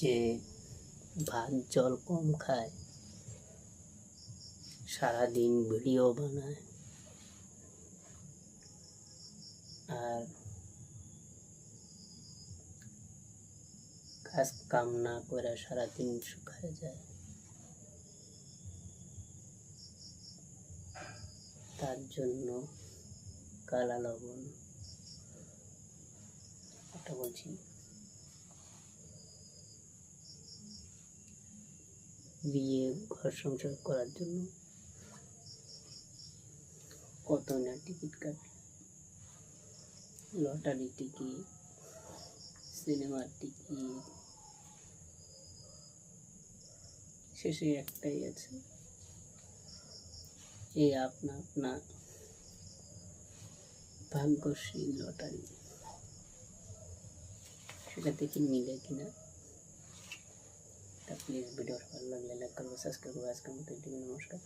যে ভাত জল কম খায়, সারাদিন ভিডিও বানায় আর কাজ কাম না করে সারাদিন শুকায় যায়, তার জন্য কালা লবণ এটা বলছি। বিয়ে ঘর সংসার করার জন্য কত না টিকিট কাটে, লটারি টিকিট, সিনেমার টিকিট, শেষে একটাই আছে, এই আপনা আপনা ভাগ্যশ্রী লটারি, সেটা দেখি মিলে কিনা। তা প্লিজ ভিডিওটা ভালো লাগলে লাইক করবো, সাবস্ক্রাইব করবো। আজকের মতো নমস্কার।